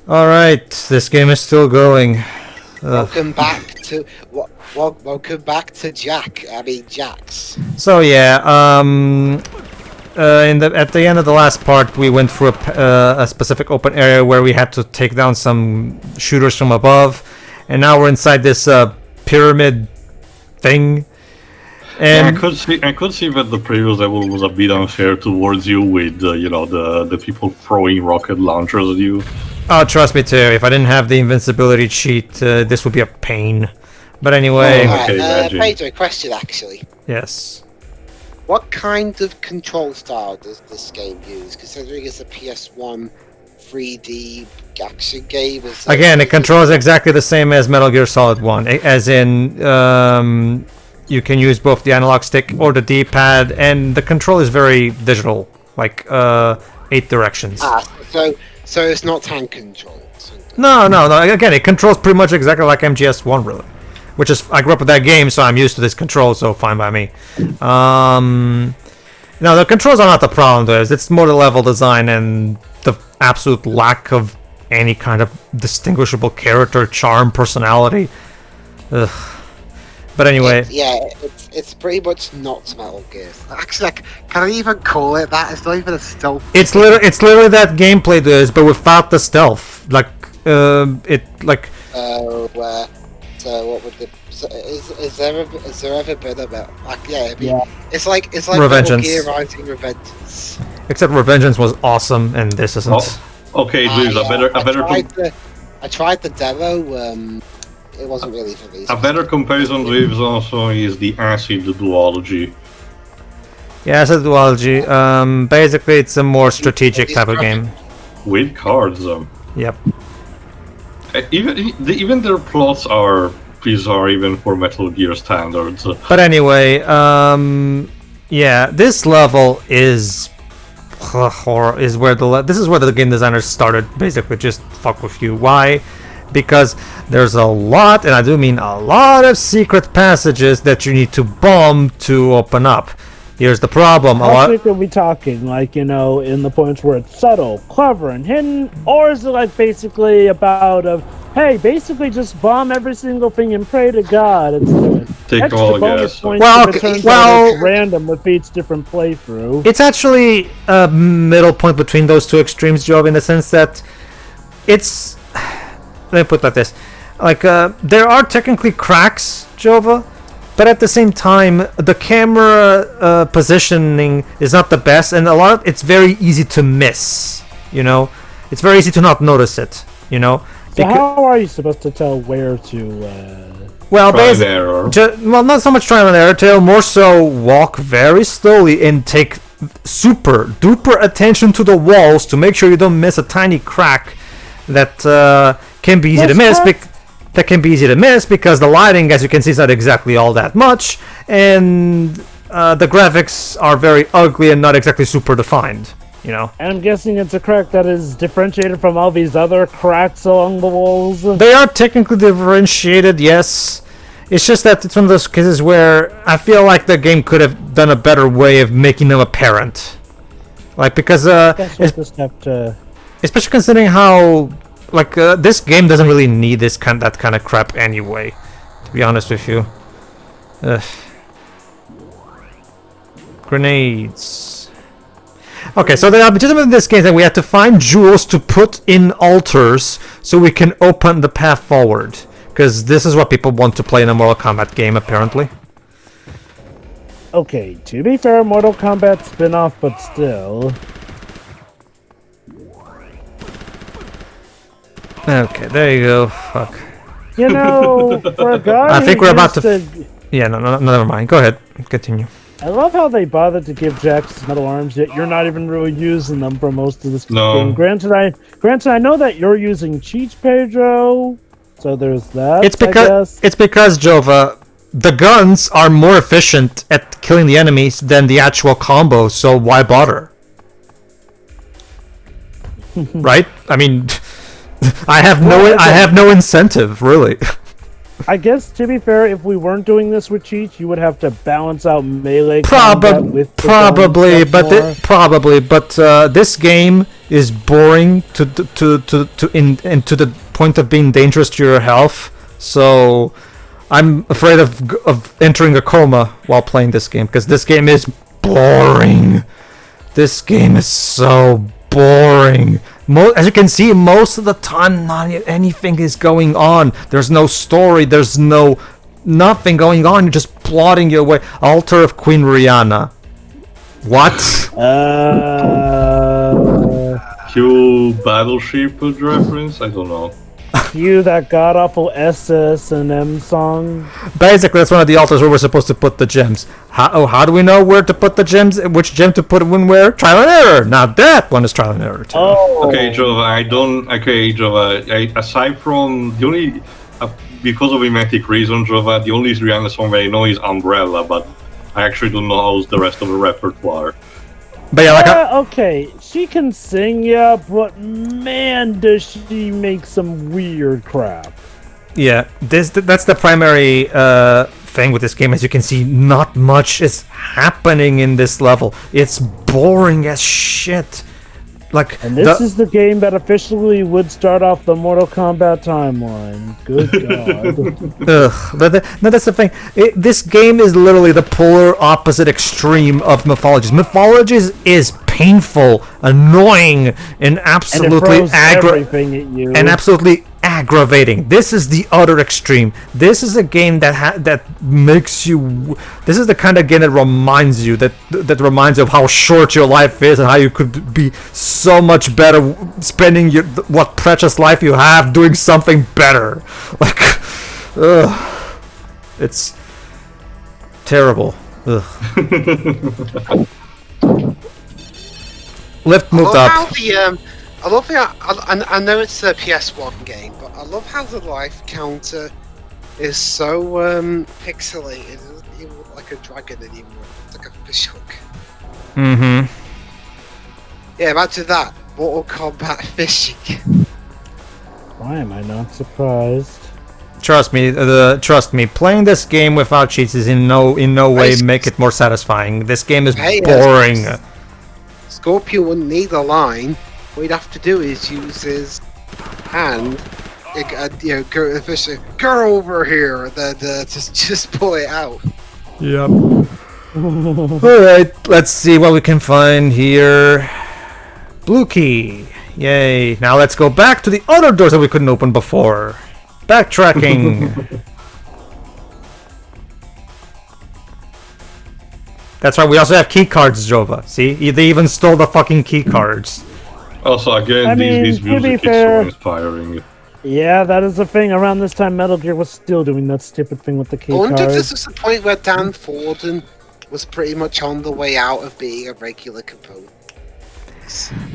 Alright, this game is still going. Welcome back to welcome back to Jax. So yeah, at the end of the last part, we went through a specific open area where we had to take down some shooters from above, and now we're inside this pyramid thing. And yeah, I could see that the previous level was a bit unfair towards you with the people throwing rocket launchers at you. Oh, trust me too. If I didn't have the invincibility cheat, this would be a pain. But anyway. Pedro, question actually. Yes. What kind of control style does this game use? Considering it's a PS1 3D action game. Again, it controls exactly the same as Metal Gear Solid 1. As in, you can use both the analog stick or the D-pad, and the control is very digital, like 8 directions. So it's not tank control. No. Again, it controls pretty much exactly like MGS1, really. Which is, I grew up with that game, so I'm used to this control, so fine by me. No, the controls are not the problem. It's more the level design and the absolute lack of any kind of distinguishable character, charm, personality. Ugh. But anyway, it's pretty much not Metal Gear. Actually, can I even call it that? It's not even a stealth. It's literally that gameplay does, but without the stealth. So what would the? So is there ever been about It's like Revengeance. Metal Gear Rising Revengeance. Except Revengeance was awesome, and this isn't. Oh, okay, there's I tried the demo. It wasn't really for me. A better comparison with also is the Acid duology. Yeah, it's a duology. Basically, it's a more strategic type of game. With cards. Yep. Even their plots are bizarre, even for Metal Gear standards. But anyway, yeah, this level is horror. This is where the game designers started basically just fuck with you. Why? Because there's a lot, and I do mean a lot, of secret passages that you need to bomb to open up. Here's the problem. How quick are we talking? Like, in the points where it's subtle, clever, and hidden? Or is it like basically hey, basically just bomb every single thing and pray to God? It's take all gas. It's random with each different playthrough. It's actually a middle point between those two extremes, Joe, in the sense that it's... Let me put it like this. There are technically cracks, Jova, but at the same time, the camera positioning is not the best, and it's very easy to miss, It's very easy to not notice it, So how are you supposed to tell where to... Well, basically, not so much trial and error, more so walk very slowly and take super duper attention to the walls to make sure you don't miss a tiny crack that can be easy to miss. That can be easy to miss because the lighting, as you can see, is not exactly all that much, and the graphics are very ugly and not exactly super defined. And I'm guessing it's a crack that is differentiated from all these other cracks along the walls. They are technically differentiated, yes. It's just that it's one of those cases where I feel like the game could have done a better way of making them apparent. Because especially considering how this game doesn't really need that kind of crap anyway, to be honest with you. Grenades. Okay, so the objective in this game is that we have to find jewels to put in altars so we can open the path forward. Because this is what people want to play in a Mortal Kombat game, apparently. Okay, to be fair, Mortal Kombat spin-off, but still. Okay, there you go. Fuck. For a guy I think we're about to... Yeah, no, never mind. Go ahead. Continue. I love how they bothered to give Jax metal arms, yet you're not even really using them for most of this game. Granted, I know that you're using cheats, Pedro, so there's that. It's because Jova, the guns are more efficient at killing the enemies than the actual combo, so why bother? Right? I mean... I have no incentive, really. I guess, to be fair, if we weren't doing this with cheats, you would have to balance out melee combat with probably, but this game is boring to the point of being dangerous to your health. So I'm afraid of entering a coma while playing this game, because this game is boring. This game is so boring. As you can see, most of the time, not anything is going on. There's no story. There's nothing going on. You're just plotting your way. Altar of Queen Rihanna. What? Cue Battleship reference? I don't know. Cue that god awful SSM song. Basically, that's one of the altars where we're supposed to put the gems. How do we know where to put the gems? Which gem to put when where? Trial and error. Now that one is trial and error too. Oh. Okay, Jova, aside from the only, because of mimetic reason, Jova, the only Rihanna song I know is Umbrella, but I actually don't know how's the rest of the repertoire. But yeah, okay, she can sing, yeah, but man, does she make some weird crap. yeah, that's the primary thing with this game. As you can see, not much is happening in this level. It's boring as shit. And this is the game that officially would start off the Mortal Kombat timeline. Good God. Ugh. No, that's the thing. This game is literally the polar opposite extreme of Mythologies. Mythologies is painful, annoying, and absolutely everything at you. and absolutely aggravating. This is the other extreme. This is a game that makes you. This is the kind of game that reminds you that reminds you of how short your life is and how you could be so much better spending what precious life you have doing something better. It's terrible. Lift moved up. I love how I know it's a PS1 game, but I love how the life counter is so pixelated. It doesn't even look like a dragon anymore. It's like a fish hook. Mm-hmm. Yeah, imagine that. Mortal Kombat fishing. Why am I not surprised? Trust me. Playing this game without cheats is in no way make it more satisfying. This game is boring. Scorpion wouldn't need a line. What he'd have to do is use his hand, go to the fish, go over here, and then just pull it out. Yep. Alright, let's see what we can find here. Blue key. Yay. Now let's go back to the other doors that we couldn't open before. Backtracking. That's right, we also have key cards, Jova. See? They even stole the fucking key cards. Also, again, this music is so inspiring. Yeah, that is the thing. Around this time, Metal Gear was still doing that stupid thing with the key I wonder cards. if this was the point where Dan Forden was pretty much on the way out of being a regular composer.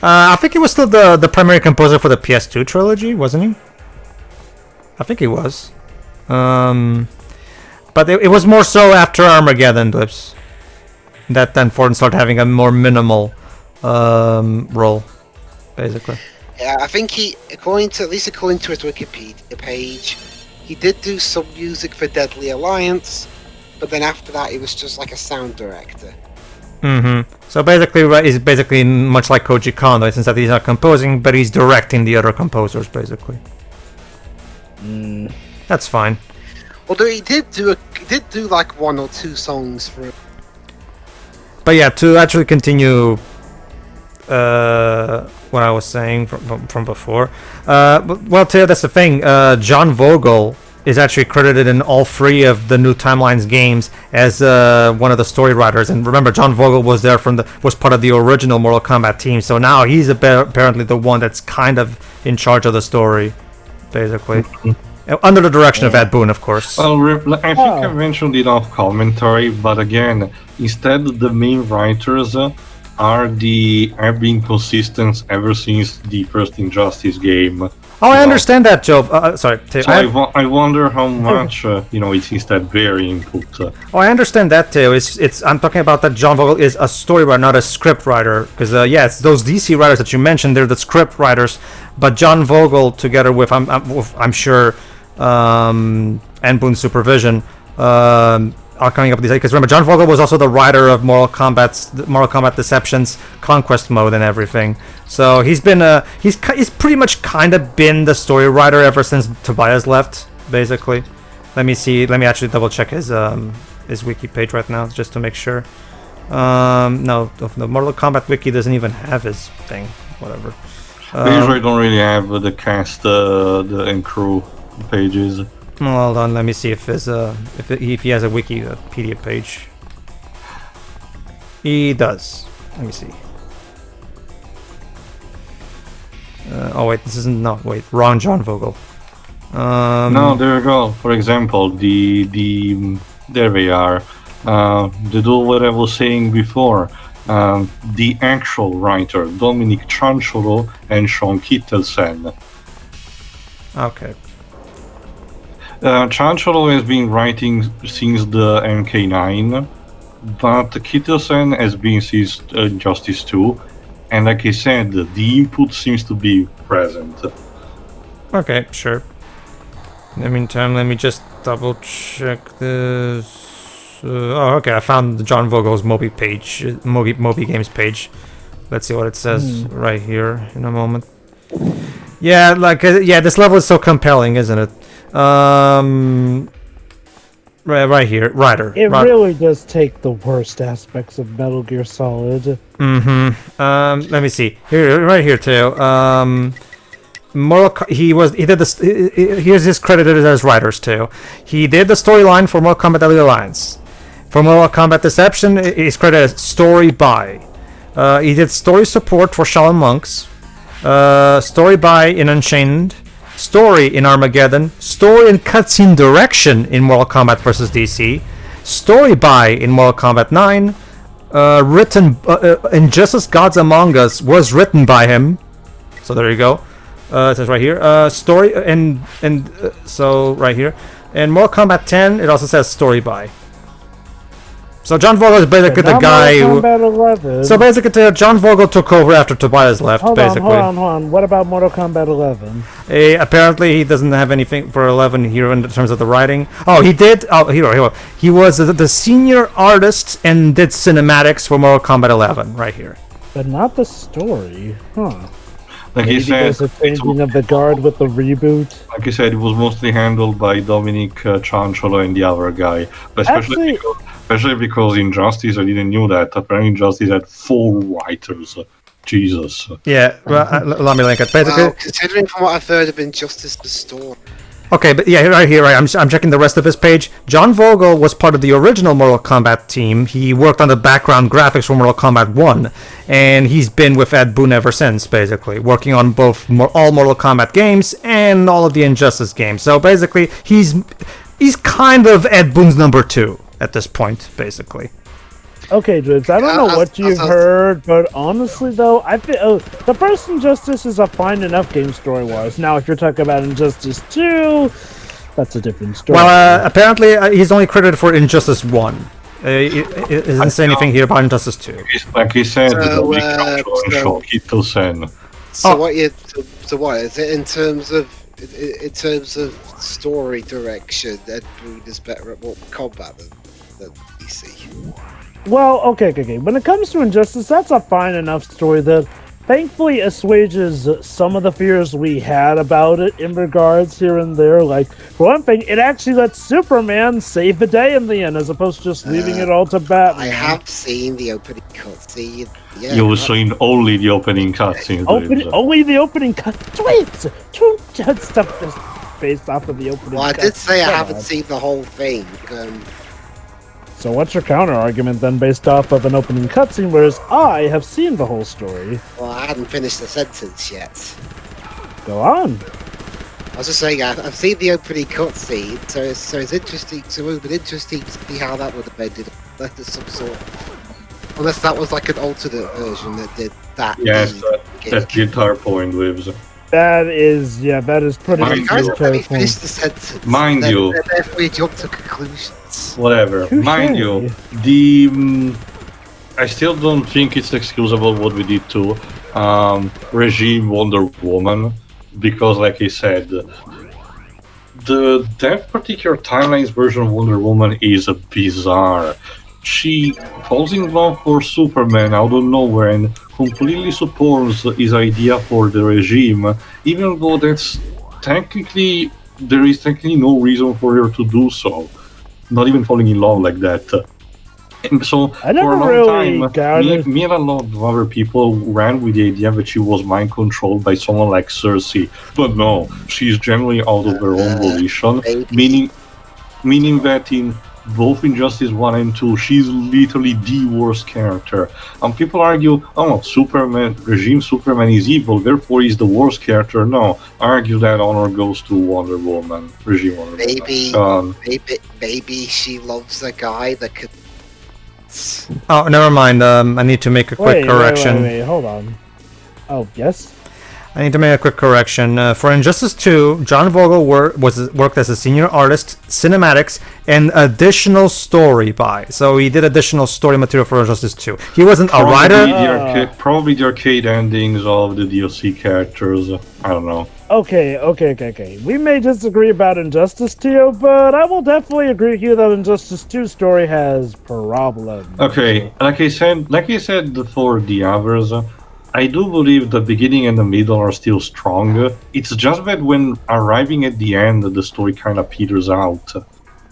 I think he was still the primary composer for the PS2 trilogy, wasn't he? I think he was. But it was more so after Armageddon, Dwips, that Dan Forden started having a more minimal role, basically. Yeah, I think he, according to his Wikipedia page, he did do some music for Deadly Alliance, but then after that, he was just like a sound director. Mm-hmm. So basically, he's basically much like Koji Kondo, since that he's not composing, but he's directing the other composers, basically. That's fine. Although he did do like one or two songs for. But yeah, to actually continue what I was saying from before. Well, Teo, that's the thing. John Vogel is actually credited in all three of the New Timelines games as one of the story writers. And remember, John Vogel was there was part of the original Mortal Kombat team. So now he's apparently the one that's kind of in charge of the story, basically. Under the direction of Ed Boon, of course. Well, I think I mentioned it off commentary, but again, instead the main writers have been consistent ever since the first Injustice game. Oh, I understand that, Joe. Sorry. So I wonder how much it's instead their input. Oh, I understand that too. I'm talking about that John Vogel is a story writer, not a script writer. Because it's those DC writers that you mentioned. They're the script writers. But John Vogel, together with I'm sure, and Boon's supervision, are coming up with these, because remember, John Vogel was also the writer of Mortal Kombat Deception's Conquest mode and everything. So he's been he's pretty much kind of been the story writer ever since Tobias left, basically. Let me see. Let me actually double check his wiki page right now just to make sure. No, the Mortal Kombat wiki doesn't even have his thing. Whatever. We usually don't really have the cast and crew pages. Hold on, let me see if his if he has a Wikipedia page. He does. Let me see. Oh wait, this isn't. No, wait, wrong John Vogel. No, there you go. For example, the there we are. The dude what I was saying before. The actual writer, Dominic Cianciolo and Sean Kittelsen. Okay. Cianciolo has been writing since the MK9, but Kittelsen has been since Justice 2, and like I said, the input seems to be present. Okay, sure. In the meantime, let me just double check this. Oh, okay, I found the John Vogel's Moby page, Moby Games page. Let's see what it says right here in a moment. Yeah, like, yeah, this level is so compelling, isn't it? Right here, Ryder. It really does take the worst aspects of Metal Gear Solid. Let me see. Here, right here too. He did this. Here's his credited as writers too. He did the storyline for Mortal Kombat Deadly Alliance. For Mortal Kombat Deception, he's credited as story by. He did story support for Shaolin Monks. Story by in Unchained. Story in Armageddon. Story and cutscene direction in Mortal Kombat vs. DC. Story by in Mortal Kombat 9. Written Injustice Gods Among Us was written by him. So there you go. It says right here. Story so right here. In Mortal Kombat 10, it also says story by. So John Vogel is basically the guy who... So basically, John Vogel took over after Tobias left, basically. Hold on. What about Mortal Kombat 11? Apparently, he doesn't have anything for 11 here in terms of the writing. Oh, he did... Oh, here. He was the senior artist and did cinematics for Mortal Kombat 11, right here. But not the story, huh? Like Maybe he said, there's a changing of the guard with the reboot. Like you said, it was mostly handled by Dominic Cianciolo and the other guy. But especially because in Justice, I didn't know that. Apparently, Justice had 4 writers. Jesus. Yeah, well, let me link it. Basically, well, considering from what I've heard of Injustice the Store. Okay, but yeah, right here, right. I'm checking the rest of his page. John Vogel was part of the original Mortal Kombat team. He worked on the background graphics for Mortal Kombat 1, and he's been with Ed Boon ever since, basically, working on both all Mortal Kombat games and all of the Injustice games. So basically, he's kind of Ed Boon's number 2 at this point, basically. Okay, Dribs, I don't know what you've heard, but honestly, though, I feel the first Injustice is a fine enough game story-wise. Now, if you're talking about Injustice 2, that's a different story. Well, apparently, he's only credited for Injustice 1. It doesn't say anything here about Injustice 2. Like he said, So what is it in terms of story direction? Ed Boon is better at Mortal Kombat than DC. Well, okay. When it comes to Injustice, that's a fine enough story that thankfully assuages some of the fears we had about it in regards here and there. Like, for one thing, it actually lets Superman save the day in the end, as opposed to just leaving it all to Batman. I have seen the opening cutscene. Yeah, You've seen only the opening cutscene. Only the opening cutscene. Don't judge stuff that's based off of the opening. Well, I did say I haven't seen the whole thing. So what's your counter argument then, based off of an opening cutscene, whereas I have seen the whole story? Well, I hadn't finished the sentence yet. Go on. I was just saying I've seen the opening cutscene, so it's interesting. So it would have been interesting to see how that would have ended up of some sort. Unless that was like an alternate version that did that. Yes, that's the entire point, Lives. That is pretty much the finish the sentence. Mind you. Therefore, we jump to conclusions. Whatever. Touché. Mind you, I still don't think it's excusable what we did to Regime Wonder Woman, because like I said, that particular timeline's version of Wonder Woman is bizarre. She falls in love for Superman out of nowhere and completely supports his idea for the regime, even though there is technically no reason for her to do so. Not even falling in love like that. And so I for never a long really time, me and a lot of other people ran with the idea that she was mind controlled by someone like Cersei. But no, she's generally out of her own volition, meaning that in both Injustice 1 and 2, she's literally the worst character. And people argue, oh, Regime Superman is evil, therefore he's the worst character. No, argue that honor goes to Wonder Woman, Regime Wonder Woman. Maybe she loves a guy that could... Oh, never mind. I need to make a quick correction. Wait, hold on. Oh, yes? I need to make a quick correction. For Injustice 2, John Vogel worked as a senior artist, cinematics, and additional story by. So he did additional story material for Injustice 2. He wasn't a writer. Probably the arcade endings of the DLC characters. I don't know. Okay. We may disagree about Injustice 2, but I will definitely agree with you that Injustice 2 story has problems. Okay, like I said for the others, I do believe the beginning and the middle are still strong. It's just that when arriving at the end, the story kind of peters out.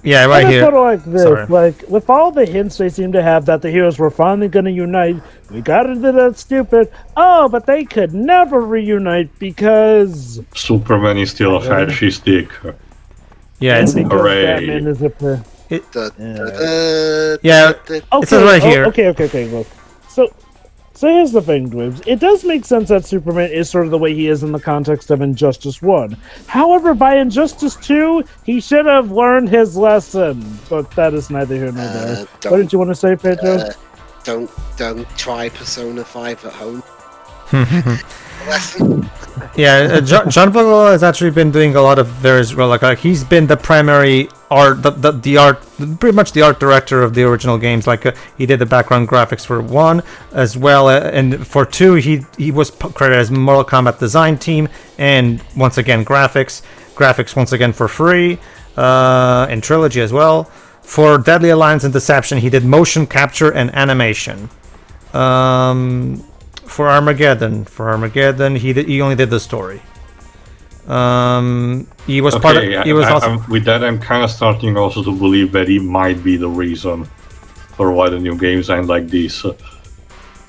Yeah, right here. Sort of like this. Sorry. Like, with all the hints they seem to have that the heroes were finally going to unite, we got into that stupid, oh, but they could never reunite because... Superman is still a fascist dick. Yeah, it's... Hooray. Batman is a... It says right here. Okay, look. So here's the thing, Dwebs. It does make sense that Superman is sort of the way he is in the context of Injustice 1. However, by Injustice 2, he should have learned his lesson. But that is neither here nor there. What did you want to say, Pedro? Don't try Persona 5 at home. Yeah, John Vogel has actually been doing a lot of various like he's been the primary art, pretty much the art director of the original games. Like he did the background graphics for 1 as well, and for 2 he was credited as Mortal Kombat design team, and once again graphics once again for free, and Trilogy as well. For Deadly Alliance and Deception, he did motion capture and animation. For Armageddon, he only did the story. He was part of. With that, I'm kind of starting also to believe that he might be the reason for why the new games end like this.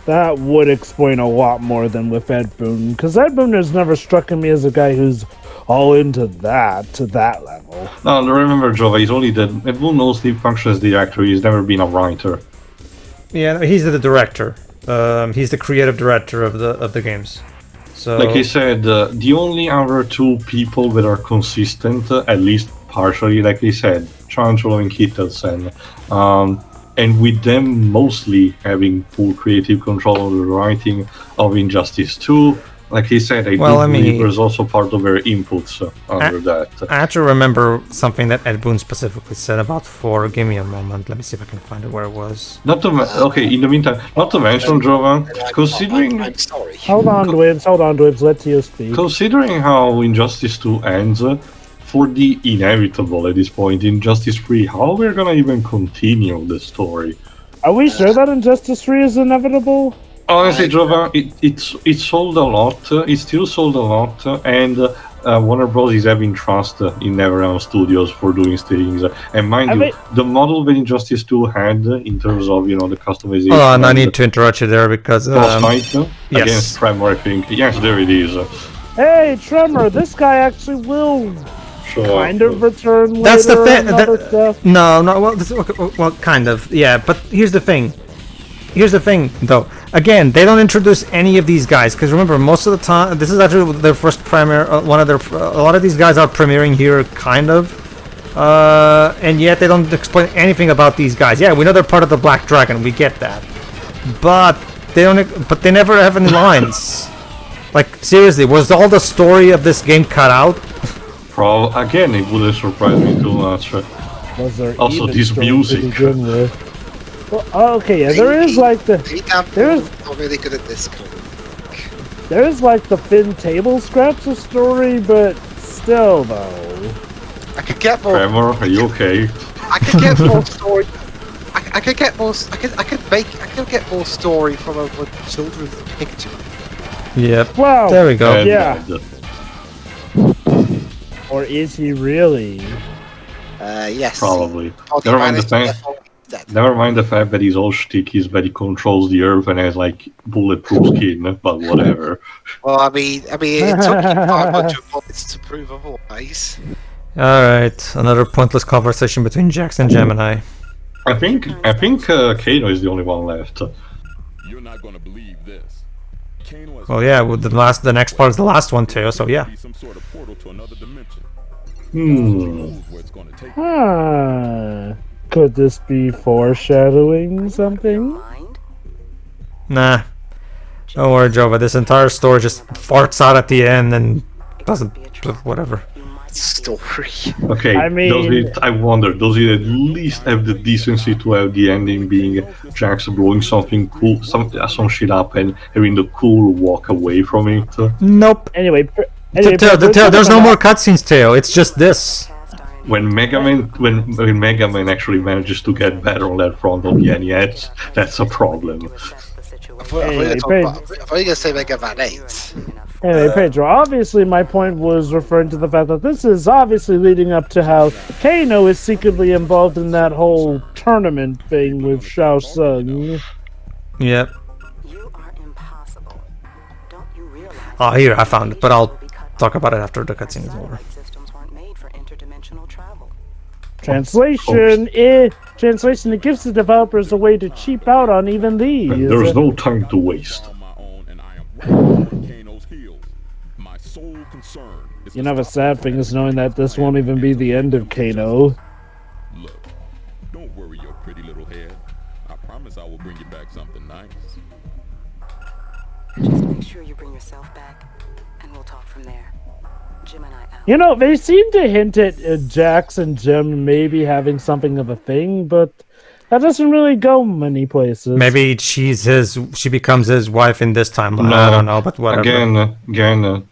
That would explain a lot more than with Ed Boon, because Ed Boon has never struck me as a guy who's all into that to that level. No, remember, Jova, he's only the Ed Boon mostly functions as the actor. He's never been a writer. Yeah, he's the director. He's the creative director of the games. So, like I said, the only other 2 people that are consistent, at least partially, like I said, Chancholo and Kittelsen, and with them mostly having full creative control of the writing of Injustice 2. Like I said, I believe there's also part of their inputs under that. I actually remember something that Ed Boon specifically said about 4. Give me a moment. Let me see if I can find it where it was. In the meantime, not to mention, Jovan, considering... I'm sorry. Hold on, Dwebs, let you speak. Considering how Injustice 2 ends, for the inevitable at this point, Injustice 3, how we're gonna even continue the story? Are we sure that Injustice 3 is inevitable? Honestly, Jova, it sold a lot. It still sold a lot, and Warner Bros. Is having trust in NetherRealm Studios for doing things. And mind you, the model that Injustice 2 had in terms of the customization. Oh, and I need to interrupt you there because against Tremor, I think. Yes, there it is. Hey, Tremor, this guy actually will kind of return later. That's the thing. Well, kind of, yeah. But here's the thing. Though. Again, they don't introduce any of these guys because remember, most of the time, this is actually their first premiere. A lot of these guys are premiering here, kind of, and yet they don't explain anything about these guys. Yeah, we know they're part of the Black Dragon. We get that, but they don't. But they never have any lines. Like seriously, was all the story of this game cut out? Again, it wouldn't surprise me too much. Also, this music. Well, okay, yeah, there is like the... There's not really good at this kind. There is like the thin table scraps of story, but still, though. I could get more. Tremor, are you okay? I could get more story. I could get more. I could get more story from a children's picture. Yep. Wow. There we go. And, Yeah. Or is he really? Yes. Probably. Oh, Never mind the dead. fact. Never mind the fact that he's all shticky is that he controls the earth and has like bulletproof skin, but whatever. Well, I mean, it took you 500 bullets to prove otherwise. Alright, another pointless conversation between Jax and Gemini. I think Kano is the only one left. You're not gonna believe this. Kano has Well, yeah, well, the next part is the last one too, so yeah. be some sort of portal to another dimension. Hmm. Where it's gonna take Huh. Could this be foreshadowing something? Nah. Don't worry, Jova, this entire story just farts out at the end and doesn't... whatever. Story. Okay, I mean- I wonder, does it at least have the decency to have the ending being Jax blowing something cool, some shit up and having the cool walk away from it? Nope. Anyway, There's no more cutscenes, Teo. It's just this. When Mega Man actually manages to get better on that front of the NES, that's a problem. I thought you were going to say Mega Man 8. Anyway, Pedro, obviously my point was referring to the fact that this is obviously leading up to how Kano is secretly involved in that whole tournament thing with Shao Tsung. Yep. You are impossible. Don't you realize? Oh, here, I found it, but I'll talk about it after the cutscene is over. Systems weren't made for interdimensional travel. Translation, it gives the developers a way to cheap out on even these. And there's no time to waste. on my own, and I am right on Kano's heels. My sole concern is You know, the sad thing is knowing that this won't even be the end of Kano. Look, don't worry your pretty little head. I promise I will bring you back something nice. Just make sure you bring yourself back, and we'll talk from there. Jim and I out. You know, they seem to hint at Jax and Jim maybe having something of a thing, but that doesn't really go many places. Maybe she becomes his wife in this timeline. I don't know, but whatever. Again,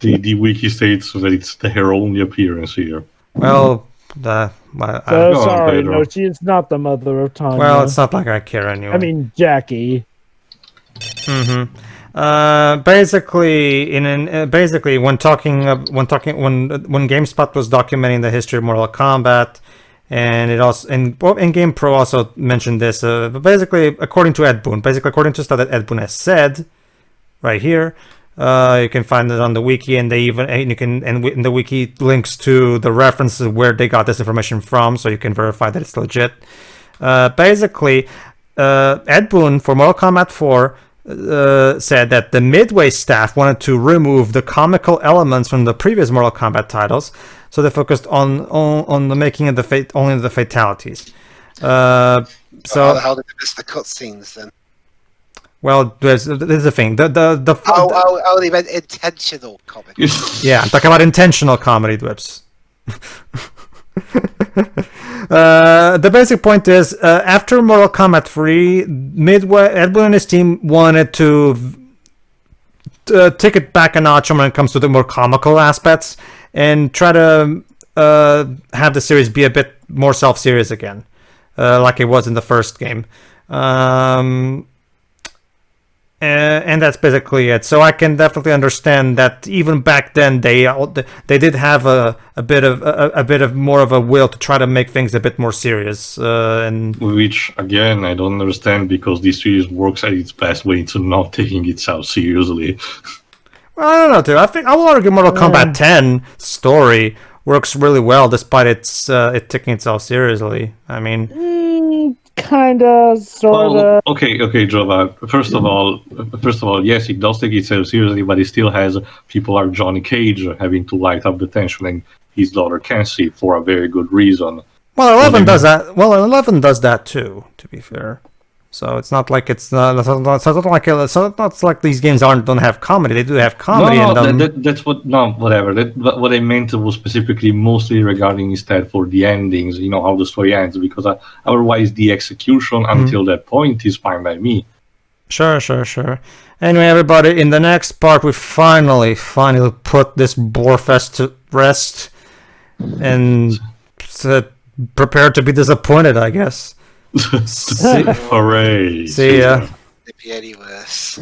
the wiki states that it's her only appearance here. Well, So Go on, sorry, Pedro. no, she is not the mother of Tanya. well, it's not like I care anyway. I mean, Jackie. Basically, when GameSpot was documenting the history of Mortal Kombat, and it also and GamePro also mentioned this. But basically, according to Ed Boon, according to stuff that Ed Boon has said, right here, you can find it on the wiki, and the wiki links to the references where they got this information from, so you can verify that it's legit. Basically, Ed Boon for Mortal Kombat 4. Said that the Midway staff wanted to remove the comical elements from the previous Mortal Kombat titles, so they focused on the making of only the fatalities. How the hell did they miss the cutscenes then? Well, there's the thing. They meant intentional comedy. Yeah, I'm talking about intentional comedy, Dwips. The basic point is, after Mortal Kombat 3, Ed Boon and his team wanted to take it back a notch when it comes to the more comical aspects and try to have the series be a bit more self-serious again, like it was in the first game. And that's basically it. So I can definitely understand that even back then they did have a bit of more of a will to try to make things a bit more serious. And Which again I don't understand, because this series works at its best when it's not taking itself seriously. well, I don't know, too. I will argue Mortal Kombat 10 story works really well despite it taking itself seriously. I mean. Kinda, sorta. Okay, Jova. First of all, yes, it does take itself seriously, but it still has people like Johnny Cage having to light up the tension, and his daughter Cassie for a very good reason. Well, 11 does that. Well, 11 does that too. To be fair, so it's not like it's not like these games don't have comedy. They do have comedy in them. That's what. No, whatever. What I meant was specifically mostly regarding instead for the endings. You know how the story ends, because otherwise the execution until that point is fine by me. Sure. Anyway, everybody, in the next part, we finally put this Borefest to rest, and just prepare to be disappointed, I guess. Hooray! See ya. It'd be any worse.